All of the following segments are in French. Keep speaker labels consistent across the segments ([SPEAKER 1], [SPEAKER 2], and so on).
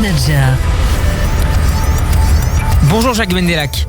[SPEAKER 1] Manager.
[SPEAKER 2] Bonjour Jacques Bendelak.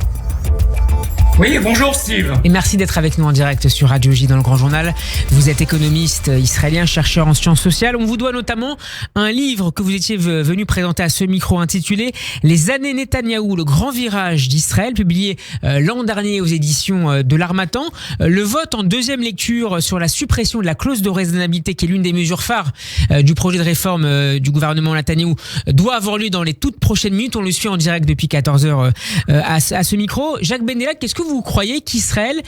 [SPEAKER 3] Oui, bonjour Steve.
[SPEAKER 2] Et merci d'être avec nous en direct sur Radio J dans le Grand Journal. Vous êtes économiste israélien, chercheur en sciences sociales. On vous doit notamment un livre que vous étiez venu présenter à ce micro intitulé « Les années Netanyahou, le grand virage d'Israël », publié l'an dernier aux éditions de l'Harmattan. Le vote en deuxième lecture sur la suppression de la clause de raisonnabilité, qui est l'une des mesures phares du projet de réforme du gouvernement Netanyahou, doit avoir lieu dans les toutes prochaines minutes. On le suit en direct depuis 14h à ce micro. Jacques Bendelak, qu'est-ce que vous croyez qu'Israël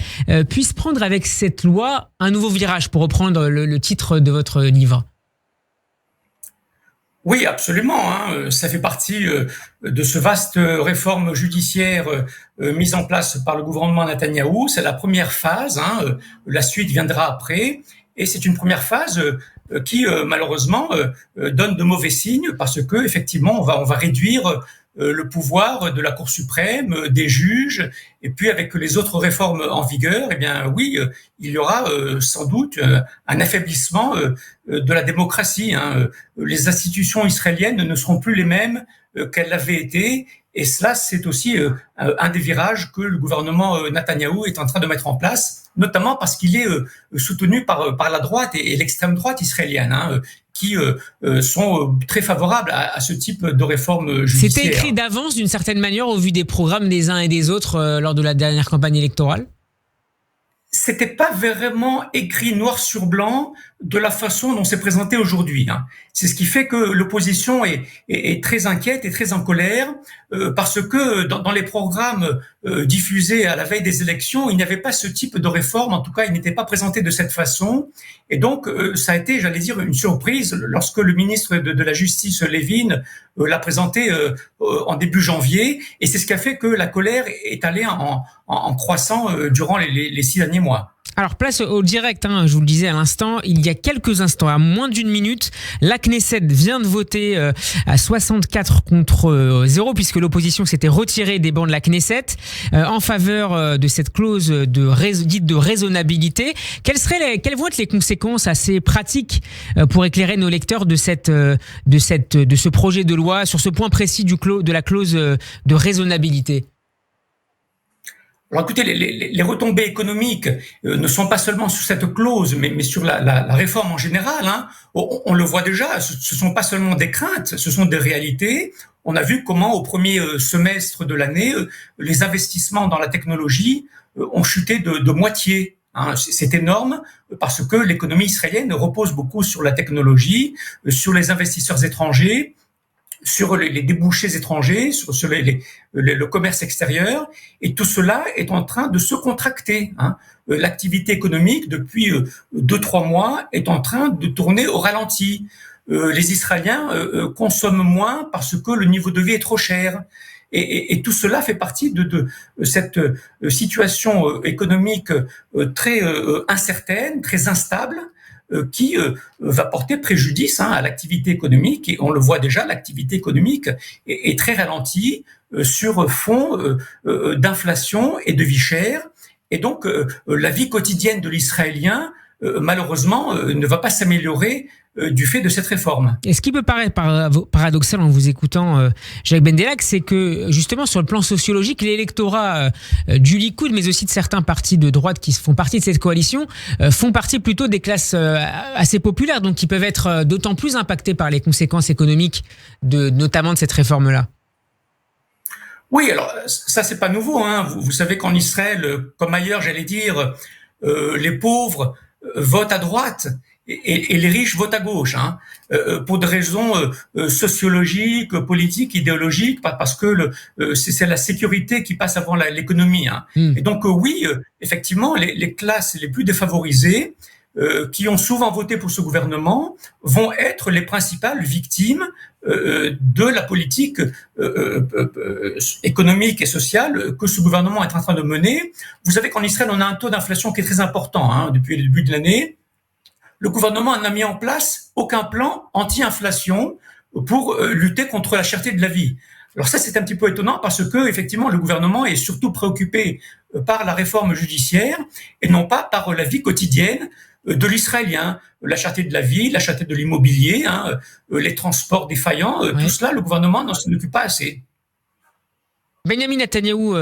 [SPEAKER 2] puisse prendre avec cette loi un nouveau virage, pour reprendre le titre de votre livre?
[SPEAKER 3] Oui, absolument. Ça fait partie de ce vaste réforme judiciaire mise en place par le gouvernement Netanyahou. C'est la première phase. La suite viendra après. Et c'est une première phase qui, malheureusement, donne de mauvais signes, parce que effectivement, on va réduire le pouvoir de la Cour suprême, des juges, et puis avec les autres réformes en vigueur, eh bien oui, il y aura sans doute un affaiblissement de la démocratie. Les institutions israéliennes ne seront plus les mêmes qu'elles l'avaient été, et cela, c'est aussi un des virages que le gouvernement Netanyahou est en train de mettre en place, notamment parce qu'il est soutenu par la droite et l'extrême droite israélienne, qui sont très favorables à ce type de réforme judiciaire.
[SPEAKER 2] C'était écrit d'avance, d'une certaine manière, au vu des programmes des uns et des autres lors de la dernière campagne électorale?
[SPEAKER 3] C'était pas vraiment écrit noir sur blanc de la façon dont c'est présenté aujourd'hui. C'est ce qui fait que l'opposition est très inquiète et très en colère, parce que dans les programmes diffusés à la veille des élections, il n'y avait pas ce type de réforme. En tout cas, il n'était pas présenté de cette façon. Et donc, ça a été, j'allais dire, une surprise lorsque le ministre de la Justice, Levin, l'a présenté en début janvier. Et c'est ce qui a fait que la colère est allée en croissant durant les 6 derniers mois.
[SPEAKER 2] Alors, place au direct, je vous le disais à l'instant, il y a quelques instants, à moins d'une minute, la Knesset vient de voter à 64 contre 0, puisque l'opposition s'était retirée des bancs de la Knesset en faveur de cette clause dite de raisonnabilité. Quelles vont être les conséquences assez pratiques pour éclairer nos lecteurs de ce projet de loi sur ce point précis de la clause de raisonnabilité?
[SPEAKER 3] Alors écoutez, les retombées économiques ne sont pas seulement sur cette clause, mais sur la réforme en général. On le voit déjà, ce sont pas seulement des craintes, ce sont des réalités. On a vu comment au premier semestre de l'année, les investissements dans la technologie ont chuté de moitié. C'est énorme, parce que l'économie israélienne repose beaucoup sur la technologie, sur les investisseurs étrangers, sur les débouchés étrangers, sur le commerce extérieur, et tout cela est en train de se contracter. L'activité économique, depuis 2-3 mois, est en train de tourner au ralenti. Les Israéliens consomment moins parce que le niveau de vie est trop cher. Et tout cela fait partie de cette situation économique très incertaine, très instable, qui va porter préjudice à l'activité économique. Et on le voit déjà, l'activité économique est très ralentie sur fond d'inflation et de vie chère. Et donc, la vie quotidienne de l'Israélien, malheureusement, ne va pas s'améliorer du fait de cette réforme.
[SPEAKER 2] Et ce qui peut paraître paradoxal en vous écoutant, Jacques Bendelak, c'est que justement sur le plan sociologique, l'électorat du Likoud, mais aussi de certains partis de droite qui font partie de cette coalition, font partie plutôt des classes assez populaires, donc qui peuvent être d'autant plus impactés par les conséquences économiques notamment de cette réforme-là.
[SPEAKER 3] Oui, alors ça c'est pas nouveau. Vous savez qu'en Israël, comme ailleurs, j'allais dire, les pauvres votent à droite et les riches votent à gauche, pour des raisons sociologiques, politiques, idéologiques, parce que c'est la sécurité qui passe avant l'économie. Et donc oui, effectivement, les classes les plus défavorisées, qui ont souvent voté pour ce gouvernement, vont être les principales victimes de la politique économique et sociale que ce gouvernement est en train de mener. Vous savez qu'en Israël, on a un taux d'inflation qui est très important depuis le début de l'année. Le gouvernement n'a mis en place aucun plan anti-inflation pour lutter contre la cherté de la vie. Alors ça, c'est un petit peu étonnant parce que, effectivement, le gouvernement est surtout préoccupé par la réforme judiciaire et non pas par la vie quotidienne de l'israélien, la cherté de la vie, la cherté de l'immobilier, les transports défaillants, tout cela, le gouvernement n'en s'occupe pas assez.
[SPEAKER 2] Benjamin Netanyahou,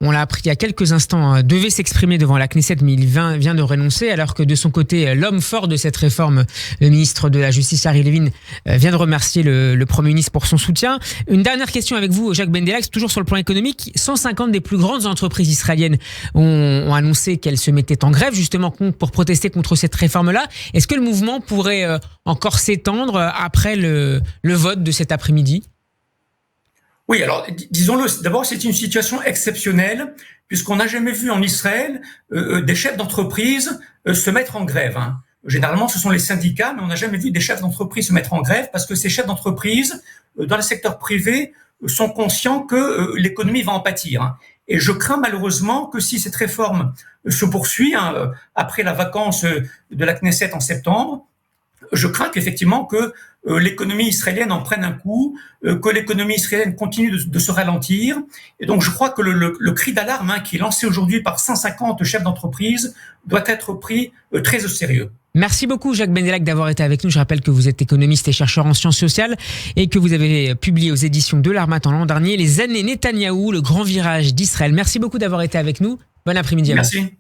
[SPEAKER 2] on l'a appris il y a quelques instants, devait s'exprimer devant la Knesset, mais il vient de renoncer, alors que de son côté, l'homme fort de cette réforme, le ministre de la Justice, Yariv Levin, vient de remercier le Premier ministre pour son soutien. Une dernière question avec vous, Jacques Bendelak, toujours sur le plan économique. 150 des plus grandes entreprises israéliennes ont annoncé qu'elles se mettaient en grève, justement, pour protester contre cette réforme-là. Est-ce que le mouvement pourrait encore s'étendre après le vote de cet après-midi ?
[SPEAKER 3] Oui, alors disons-le, d'abord c'est une situation exceptionnelle puisqu'on n'a jamais vu en Israël des chefs d'entreprise se mettre en grève. Généralement ce sont les syndicats, mais on n'a jamais vu des chefs d'entreprise se mettre en grève parce que ces chefs d'entreprise dans le secteur privé sont conscients que l'économie va en pâtir. Et je crains malheureusement que si cette réforme se poursuit après la vacance de la Knesset en septembre, je crains qu'effectivement que l'économie israélienne en prenne un coup, que l'économie israélienne continue de se ralentir. Et donc je crois que le cri d'alarme qui est lancé aujourd'hui par 150 chefs d'entreprise doit être pris très au sérieux.
[SPEAKER 2] Merci beaucoup Jacques Bendelak d'avoir été avec nous. Je rappelle que vous êtes économiste et chercheur en sciences sociales et que vous avez publié aux éditions de l'Harmattan l'an dernier Les années Netanyahou, le grand virage d'Israël. Merci beaucoup d'avoir été avec nous. Bon après-midi à vous.
[SPEAKER 3] Merci.